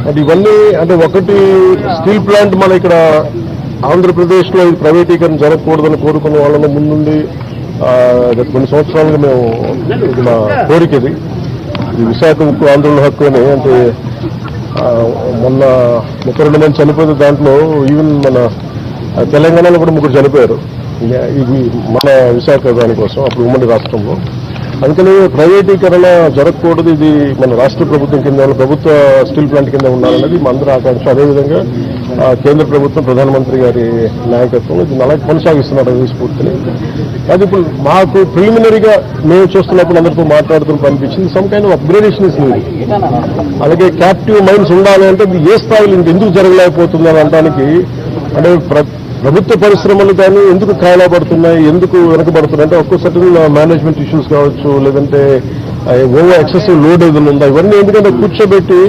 అంటే ఇవన్నీ అంటే ఒకటి స్టీల్ ప్లాంట్ మన ఇక్కడ ఆంధ్రప్రదేశ్లో ఇది ప్రైవేటీకరణ జరగకూడదని కోరుకున్న వాళ్ళని ముందుండి కొన్ని సంవత్సరాలుగా మేము ఇది మా కోరిక ఇది విశాఖ ఉక్కు ఆంధ్రుల హక్కు అని. అంటే మొన్న 32 మంది చనిపోయిన దాంట్లో ఈవెన్ మన తెలంగాణలో కూడా 3 చనిపోయారు ఇది మన విశాఖ దానికోసం అప్పుడు ఉమ్మడి రాష్ట్రంలో. అందుకని ప్రైవేటీకరణ జరగకూడదు, ఇది మన రాష్ట్ర ప్రభుత్వం కింద ప్రభుత్వ స్టీల్ ప్లాంట్ కింద ఉండాలన్నది మా అందరి ఆకాంక్ష. అదేవిధంగా కేంద్ర ప్రభుత్వం ప్రధానమంత్రి గారి నాయకత్వంలో దీన్ని అలాగే కొనసాగిస్తున్నారు స్ఫూర్తిని. అది ఇప్పుడు మాకు ప్రిలిమినరీగా మేము చూస్తున్నప్పుడు అందరితో మాట్లాడుతూ పంపించింది some kind of upgradation is need. అలాగే క్యాప్టివ్ మైండ్స్ ఉండాలి అంటే ఏ స్థాయిలో ఎందుకు జరగలేకపోతుంది అని అనడానికి అంటే ప్రభుత్వ పరిశ్రమలు కానీ ఎందుకు కాయలా పడుతున్నాయి, ఎందుకు వెనకబడుతున్నాయి అంటే ఒక్కోసారి మేనేజ్మెంట్ ఇష్యూస్ కావచ్చు, లేదంటే ఓవర్ ఎక్సెసివ్ లోడ్ ఏదైనా ఉందా, ఇవన్నీ ఎందుకంటే కూర్చోబెట్టి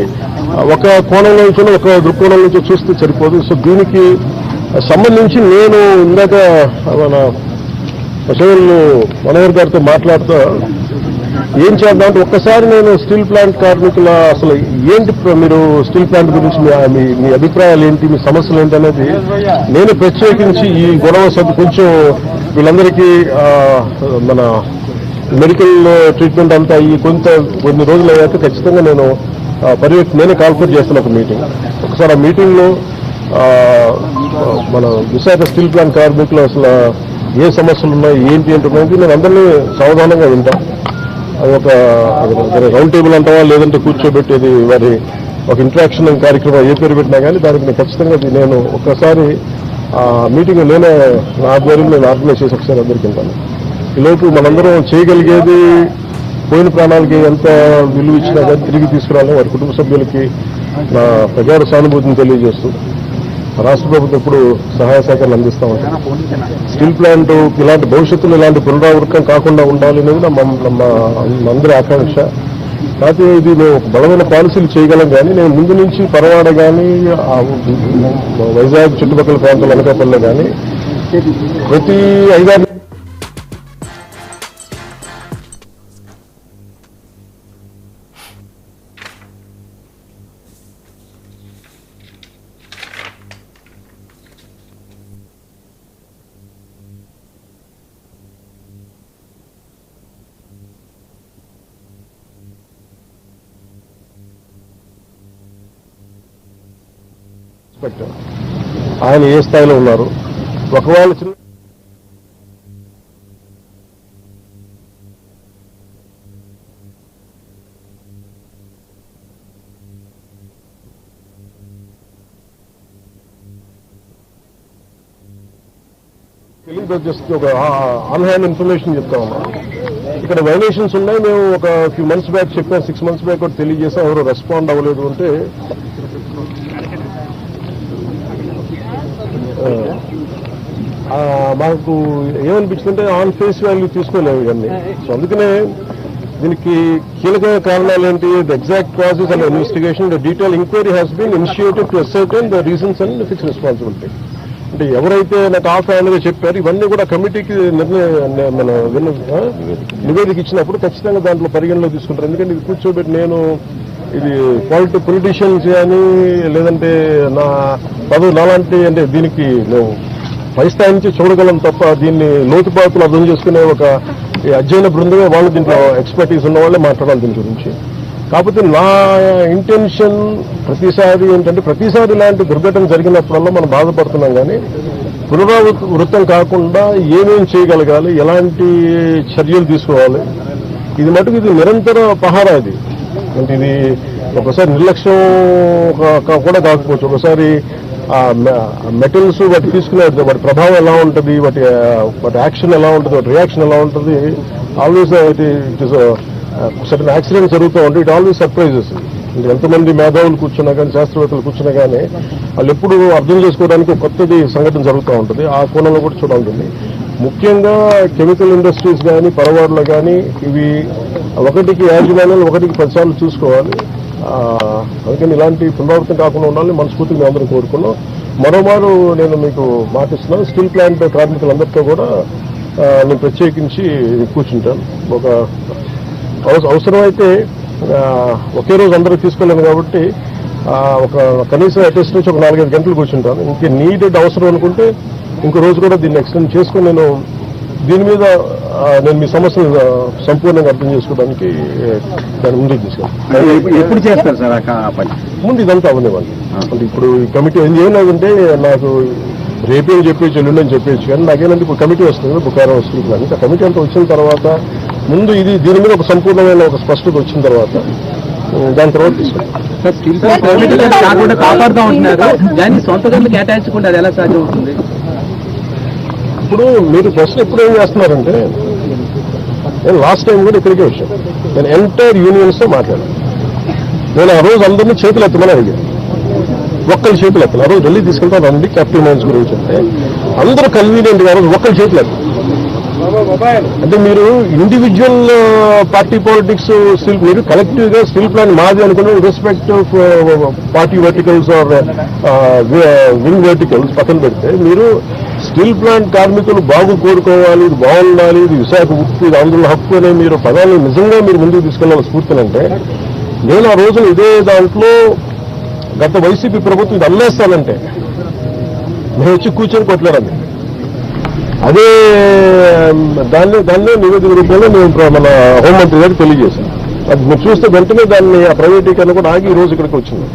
ఒక కోణంలో నుంచి ఒక దృక్కోణం నుంచి చూస్తే సరిపోదు. సో దీనికి సంబంధించి నేను ఇందాక మన మనోహర్ గారితో మాట్లాడుతూ ఏం చేద్దామంటే ఒక్కసారి నేను స్టీల్ ప్లాంట్ కార్మికుల అసలు ఏంటి మీరు స్టీల్ ప్లాంట్ గురించి మీ అభిప్రాయాలు ఏంటి, మీ సమస్యలు ఏంటి అనేది నేను ప్రత్యేకించి ఈ గొడవ కొంచెం వీళ్ళందరికీ మన మెడికల్ ట్రీట్మెంట్ అంతా ఈ కొన్ని రోజులు అయ్యాక ఖచ్చితంగా నేను నేనే కాల్కులేట్ చేస్తాను ఒక మీటింగ్. ఒకసారి ఆ మీటింగ్లో మన విశాఖ స్టీల్ ప్లాంట్ కార్మికులు అసలు ఏ సమస్యలు ఉన్నాయి ఏంటి ఏంటనేది నేను అందరినీ సావధానంగా వింటాను. అది ఒక రౌండ్ టేబుల్ అంటావా లేదంటే కూర్చోబెట్టేది వారి ఒక ఇంటరాక్షన్ కార్యక్రమం ఏ పేరు పెట్టినా కానీ దానికి నేను ఖచ్చితంగా నేను ఒక్కసారి మీటింగ్ నేనే నా ఆధ్వర్యంలో నేను ఆర్గనైజ్ చేసి ఒకసారి అందరికీ వెళ్తాను. ఈలోపు మనందరం చేయగలిగేది పోయిన ప్రాణాలకి ఎంత విలువ ఇచ్చినా కానీ తిరిగి తీసుకురావాలి. వారి కుటుంబ సభ్యులకి నా ప్రగాఢ సానుభూతిని తెలియజేస్తూ రాష్ట్ర ప్రభుత్వం ఇప్పుడు సహాయ సహకారాలు అందిస్తూ ఉంటాం. స్టీల్ ప్లాంట్ ఇలాంటి భవిష్యత్తులో ఇలాంటి పునరావృతం కాకుండా ఉండాలి అనేది మా అందరి ఆకాంక్ష. కాకపోతే ఇది మేము బలమైన పాలసీలు చేయగలం కానీ నేను ముందు నుంచి పరవాడ కానీ వైజాగ్ చుట్టుపక్కల ప్రాంతాలు అనకాపల్లిలో కానీ ప్రతి 5-6 ఆయన ఏ స్థాయిలో ఉన్నారు ఒకవేళ చిన్న జస్ట్ ఒక ఆన్ హ్యాండ్ ఇన్ఫర్మేషన్ చెప్తా ఉన్నాం. ఇక్కడ వైలేషన్స్ ఉన్నాయి, మేము ఒక ఫ్యూ మంత్స్ బ్యాక్ చెప్పాం, 6 months బ్యాక్ కూడా తెలియజేసాం, ఎవరు రెస్పాండ్ అవ్వలేదు అంటే మాకు ఏమనిపించిందంటే ఆన్ ఫేస్ వాల్యూ తీసుకోలేము ఇవన్నీ. సో అందుకనే దీనికి కీలక కారణాలు ఏంటి, the exact causes and investigation the detail enquiry has been initiated to ascertain the reasons and fix responsibility. అంటే ఎవరైతే నాకు ఆఫ్ హ్యాండ్గా చెప్పారు ఇవన్నీ కూడా కమిటీకి నివేదిక ఇచ్చినప్పుడు ఖచ్చితంగా దాంట్లో పరిగణలో తీసుకుంటారు. ఎందుకంటే ఇది కూర్చోబెట్టి నేను ఇది పొలిటీషియన్స్ కానీ లేదంటే నా పదవి నాలాంటి అంటే దీనికి మేము పై స్థాయి నుంచి చూడగలం తప్ప దీన్ని లోతుపాతులు అర్థం చేసుకునే ఒక అధ్యయన బృందమే వాళ్ళు దీంట్లో ఎక్స్పర్టీస్ ఉన్న వాళ్ళే మాట్లాడాలి దీని గురించి. కాకపోతే నా ఇంటెన్షన్ ప్రతిసారి ఏంటంటే ప్రతిసారి ఇలాంటి దుర్ఘటన జరిగినప్పుడల్లా మనం బాధపడుతున్నాం కానీ పునరావృతం కాకుండా ఏమేమి చేయగలగాలి, ఎలాంటి చర్యలు తీసుకోవాలి, ఇది మటుకు ఇది నిరంతర పహారా. ఇది అంటే ఇది ఒకసారి నిర్లక్ష్యం కూడా కాకపోవచ్చు, ఒకసారి మెటల్స్ వాటి తీసుకునే వాటి ప్రభావం ఎలా ఉంటుంది, వాటి యాక్షన్ ఎలా ఉంటుంది, వాటి రియాక్షన్ ఎలా ఉంటుంది, always it is certain accident జరుగుతూ ఉంటే ఇట్ ఆల్వేస్ సర్ప్రైజెస్. ఎంతమంది మేధావులు కూర్చున్నా కానీ శాస్త్రవేత్తలు కూర్చున్నా కానీ వాళ్ళు ఎప్పుడు అర్థం చేసుకోవడానికి కొత్తది సంఘటన జరుగుతూ ఉంటుంది. ఆ కోణంలో కూడా చూడాలి. ముఖ్యంగా కెమికల్ ఇండస్ట్రీస్ కానీ పరవాడలో కానీ ఇవి ఒకటికి యాజమాన్యాలు 10 సార్లు చూసుకోవాలి. అందుకని ఇలాంటి పునరావృతం కాకుండా ఉండాలని మనస్ఫూర్తిగా మేము అందరూ కోరుకున్నాం. మరోమారు నేను మీకు మాటిస్తున్నాను, స్టీల్ ప్లాంట్ కార్మికులందరితో కూడా నేను ప్రత్యేకించి కూర్చుంటాను. ఒక అవసరమైతే ఒకే రోజు అందరూ తీసుకోలేను కాబట్టి ఒక కనీసం అట్లీస్ట్ నుంచి ఒక 4-5 గంటలు కూర్చుంటాను. ఇంక నీడెడ్ అవసరం అనుకుంటే ఇంకో రోజు కూడా దీన్ని ఎక్స్టెండ్ చేసుకుని నేను దీని మీద నేను మీ సమస్యను సంపూర్ణంగా అర్థం చేసుకోవడానికి దాన్ని ముందుకు తీసుకెళ్తాను. ఎప్పుడు చేస్తారు సార్ ముందు ఇదంతా అవనివ్వండి. అంటే ఇప్పుడు ఈ కమిటీ ఏం లేదంటే నాకు రేపేం చెప్పేసి ఎల్లుండని చెప్పేసి, కానీ నాకేనంటే ఇప్పుడు కమిటీ వస్తుంది, బుకారం వస్తుంది. కానీ ఆ కమిటీ అంతా వచ్చిన తర్వాత ముందు దీని మీద ఒక సంపూర్ణమైన ఒక స్పష్టత వచ్చిన తర్వాత దాని తర్వాత తీసుకుంటారు. కాపాడుతూ ఉంటున్నారు, దాన్ని సొంతగా కేటాయించకుండా అది ఎలా సాధ్యం అవుతుంది? ఇప్పుడు మీరు ప్రశ్న ఎప్పుడు ఏం చేస్తున్నారంటే, నేను లాస్ట్ టైం కూడా ఇక్కడికే వచ్చాను. నేను ఎంటైర్ యూనియన్స్తో మాట్లాడాను. నేను ఆ రోజు అందరినీ చేతులు ఎత్తమని అడిగాను. ఒక్కరి చేతులు ఎత్తాను. ఆ రోజు ఢిల్లీ తీసుకెళ్తాను రండి క్యాపిటల్ మైన్స్ గురించి అంటే అందరూ కన్వీనియంట్గా ఆ రోజు ఒక్కరి చేతులు ఎత్తాను. అంటే మీరు ఇండివిజువల్ పార్టీ పాలిటిక్స్ స్టిల్ మీరు కలెక్టివ్ గా స్టిల్ ప్లాన్ మాది అనుకుని respect party verticals or wing verticals పక్కన పెడితే, మీరు స్టీల్ ప్లాంట్ కార్మికులు కోరుకోవాలి, ఇది బాగుండాలి, ఇది విశాఖ ఉక్కు, ఇది ఆంధ్రుల హక్కు అనే మీరు పదాలను నిజంగా మీరు ముందుకు తీసుకెళ్ళాలి స్ఫూర్తినంటే, నేను ఆ రోజున ఇదే దాంట్లో గత వైసీపీ ప్రభుత్వం ఇది అల్లేస్తానంటే మేము వచ్చి కూర్చొని కొట్టలేరండి. అదే దాన్ని నివేదిక రూపంలో మేము మన హోంమంత్రి గారికి తెలియజేశాం. అది మీరు చూస్తే వెంటనే దాన్ని ఆ ప్రైవేటీకరణ కూడా ఆగి ఈ రోజు ఇక్కడికి వచ్చింది.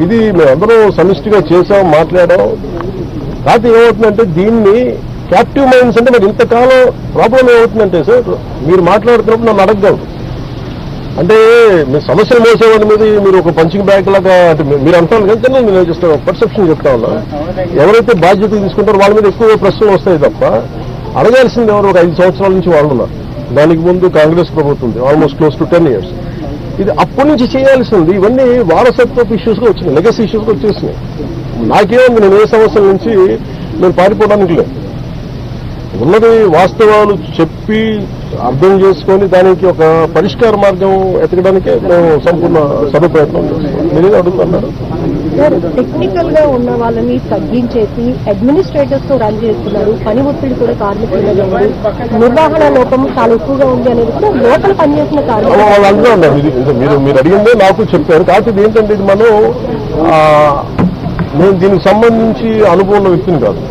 ఇది మేమందరం సమిష్టిగా చేసాం, మాట్లాడాం. కాకపోతే ఏమవుతుందంటే దీన్ని క్యాప్టివ్ మైన్స్ అంటే మరి ఇంతకాలం ప్రాబ్లం ఏమవుతుందంటే సార్, మీరు మాట్లాడుతున్నప్పుడు నన్ను అడగగలరు. అంటే మీ సమస్యలు మోసేవాడి మీద మీరు ఒక పంచింగ్ బ్యాగ్ లాగా అంటే మీరు అంటారు కదా, నేను జస్ట్ పర్సెప్షన్ చెప్తా ఉన్నా. ఎవరైతే బాధ్యతలు తీసుకుంటారో వాళ్ళ మీద ఎక్కువ ప్రశ్నలు వస్తాయి తప్ప అడగాల్సింది ఎవరు? ఒక 5 సంవత్సరాల నుంచి వాళ్ళు ఉన్నారు. దానికి ముందు కాంగ్రెస్ ప్రభుత్వం ఉంది, ఆల్మోస్ట్ క్లోజ్ టు 10 years. ఇది అప్పటి నుంచి చేయాల్సింది. ఇవన్నీ వారసత్వపు ఇష్యూస్గా వచ్చినాయి, లెగసీ ఇష్యూస్గా వచ్చేసినాయి. నాకేముంది, నేను ఏ సమస్యల నుంచి నేను పారిపోవడానికి లేదు. ఉన్నది వాస్తవాలు చెప్పి అర్థం చేసుకొని దానికి ఒక పరిష్కార మార్గం ఎతకడానికే మేము సంపూర్ణ సదుప్రయత్నం చేస్తాం. మీరేదో అడుగుతున్నారు. టెక్నికల్ గా ఉన్న వాళ్ళని తగ్గించేసి అడ్మినిస్ట్రేటర్స్ తో రన్ చేస్తున్నారు. పని ఒత్తిడి కూడా కార్మికులు, నిర్వహణ లోపం చాలా ఎక్కువగా ఉంది అనేది కూడా లోపల పనిచేసిన కార్మికులు వాళ్ళందరూ ఉన్నారు. మీరు అడిగిందే నాకు చెప్పారు. కాకపోతే ఏంటంటే ఇది మనం నేను దీనికి సంబంధించి అనుభవం ఉన్న వ్యక్తిని కాదు.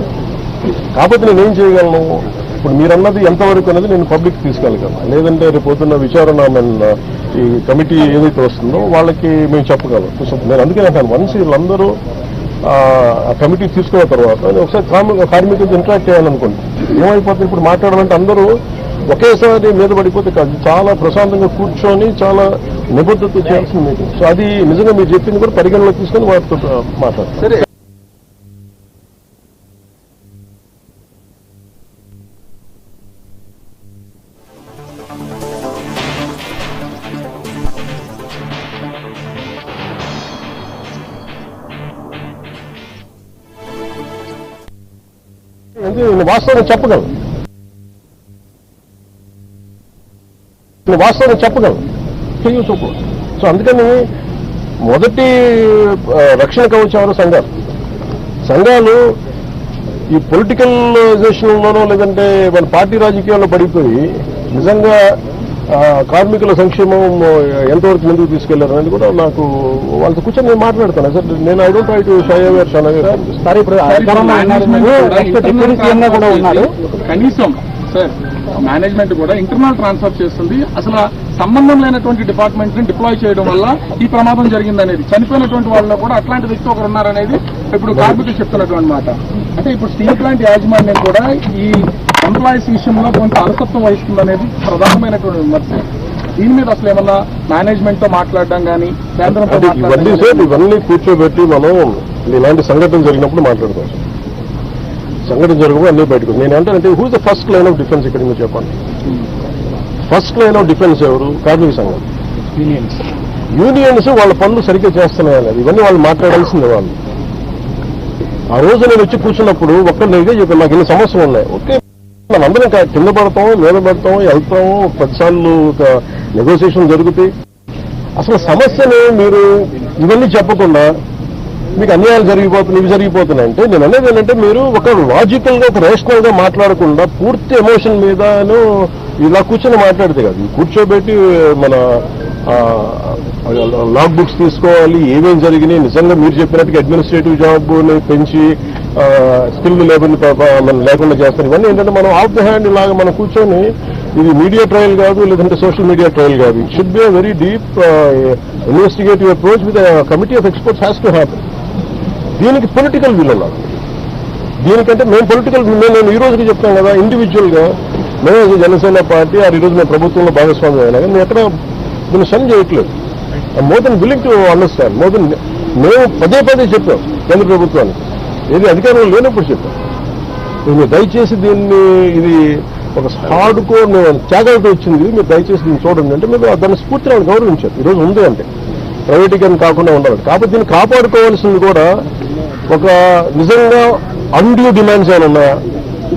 కాకపోతే నేనేం చేయగలను, ఇప్పుడు మీరన్నది ఎంతవరకు అనేది నేను పబ్లిక్ తీసుకెళ్ళగలను. లేదంటే రేపు పొద్దున్న విచారణ ఈ కమిటీ ఏదైతే వస్తుందో వాళ్ళకి మేము చెప్పగలం. నేను అందుకే అంటాను, వన్స్ వీళ్ళందరూ ఆ కమిటీ తీసుకున్న తర్వాత నేను ఒకసారి కార్మికులతో ఇంటరాక్ట్ చేయాలనుకోండి. ఏమైపోతుంది, ఇప్పుడు మాట్లాడాలంటే అందరూ ఒకేసారి మీద పడిపోతే కాదు, చాలా ప్రశాంతంగా కూర్చొని చాలా నిబద్ధత చేయాల్సిన మీటింగ్. సో అది నిజంగా మీరు చెప్పింది కూడా పరిగణలో తీసుకొని వాటితో మాట్లాడారు. వాస్తవం చెప్పగలను, చేయొచ్చు. సో అందుకని మొదటి రక్షణ కవచం ఎవరు? సంఘాలు ఈ పొలిటికలైజేషన్లోనో లేదంటే మన పార్టీ రాజకీయాల్లో పడిపోయి నిజంగా కార్మికుల సంక్షేమం ఎంతవరకు ముందుకు తీసుకెళ్లారు అనేది కూడా నాకు వాళ్ళతో కూర్చొని నేను మాట్లాడతాను సార్. నేను I don't try to shy away sir. ఇప్పుడు కూడా ఉన్నారు, కనీసం సార్ మేనేజ్మెంట్ కూడా ఇంటర్నల్ ట్రాన్స్ఫర్ చేస్తుంది. అసలు సంబంధం లేనటువంటి డిపార్ట్మెంట్ ని డిప్లాయ్ చేయడం వల్ల ఈ ప్రమాదం జరిగిందనేది, చనిపోయినటువంటి వాళ్ళలో కూడా అట్లాంటి వ్యక్తి ఒకరు ఉన్నారనేది ఇప్పుడు కార్మికులు చెప్తున్నటువంటి మాట. అంటే ఇప్పుడు స్టీల్ ప్లాంట్ యాజమాన్యం కూడా ఈ ఎంప్లాయీస్ విషయంలో కొంత అలసత్వం వహిస్తుందనేది ప్రధానమైనటువంటి విమర్శ. దీని మీద అసలు ఏమన్నా మేనేజ్మెంట్ తో మాట్లాడడం కానీ ఇవన్నీ కూర్చోబెట్టి మనం ఇలాంటి సంఘటన జరిగినప్పుడు మాట్లాడతాం. సంఘటన జరగవు అన్నీ బయటకు. నేను ఏంటంటే who is the first line of defence ఇక్కడ మీరు చెప్పండి. ఫస్ట్ లైన్ ఆఫ్ డిఫెన్స్ ఎవరు? కార్మిక సంఘం, యూనియన్స్ వాళ్ళ పనులు సరిగ్గా చేస్తున్నాయని ఇవన్నీ వాళ్ళు మాట్లాడాల్సిందే. వాళ్ళు ఆ రోజు నేను వచ్చి కూర్చున్నప్పుడు ఒక్కరిని ఇదే చెప్పాను, నాకు ఇన్ని సమస్యలు ఉన్నాయి. ఓకే, మనందరం కింద పడతాం, మీద పడతాం, వెళ్తాము, 10 సార్లు నెగోసియేషన్ జరుగుతాయి. అసలు సమస్యను మీరు ఇవన్నీ చెప్పకుండా మీకు అన్యాయాలు జరిగిపోతున్నాయి, ఇవి జరిగిపోతున్నాయి అంటే నేను అనేది ఏంటంటే మీరు ఒక లాజికల్ గా ఒక రేషనల్ గా మాట్లాడకుండా పూర్తి ఎమోషన్ మీదను ఇలా కూర్చొని మాట్లాడితే కాదు. కూర్చోబెట్టి మన లాగ్ బుక్స్ తీసుకోవాలి, ఏమేమి జరిగినాయి, నిజంగా మీరు చెప్పినట్టుగా అడ్మినిస్ట్రేటివ్ జాబ్ని పెంచి స్కిల్ లేబర్ని మనం లేకుండా చేస్తారు. ఇవన్నీ ఏంటంటే మనం ఆఫ్ ద హ్యాండ్ లాగా మనం కూర్చొని ఇది మీడియా ట్రయల్ కాదు, లేదంటే సోషల్ మీడియా ట్రయల్ కాదు. It should be a very deep investigative approach with committee of experts has to happen. దీనికి పొలిటికల్ విల్ ఉన్నారు. దీనికంటే మేము పొలిటికల్ నేను ఈ రోజుకి చెప్తాం కదా, ఇండివిజువల్ గా మేము జనసేన పార్టీ ఈ రోజు మేము ప్రభుత్వంలో భాగస్వామ్యం అయినా కానీ మేము ఎక్కడ దీన్ని సన్ చేయట్లేదు. More than willing to understand. More than మేము పదే చెప్పాం కేంద్ర ప్రభుత్వానికి, ఏది అధికారంలో లేనప్పుడు చెప్పాం, మీరు దయచేసి దీన్ని ఇది ఒక హార్డ్ కోర్ త్యాగాలతో వచ్చింది, మీరు దయచేసి దీన్ని చూడండి అంటే మీరు దాన్ని స్ఫూర్తిని గౌరవించారు. ఈరోజు ఉంది అంటే ప్రైవేటీకరణ కాకుండా ఉండాలి. కాబట్టి దీన్ని కాపాడుకోవాల్సింది కూడా ఒక నిజంగా అన్డ్యూ డిమాండ్స్ ఏమైనా ఉన్నాయా,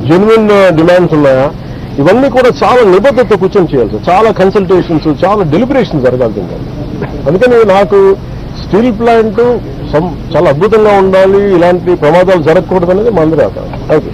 జెన్యున్ డిమాండ్స్ ఉన్నాయా, ఇవన్నీ కూడా చాలా నిబద్ధతతో కూర్చొని చేయాలి. చాలా కన్సల్టేషన్స్, చాలా డెలిబరేషన్ జరగాలి. అందుకని నాకు స్టీల్ ప్లాంట్ చాలా అద్భుతంగా ఉండాలి, ఇలాంటి ప్రమాదాలు జరగకూడదు అనేది మా అందరి ఆకాంక్ష. Thank you.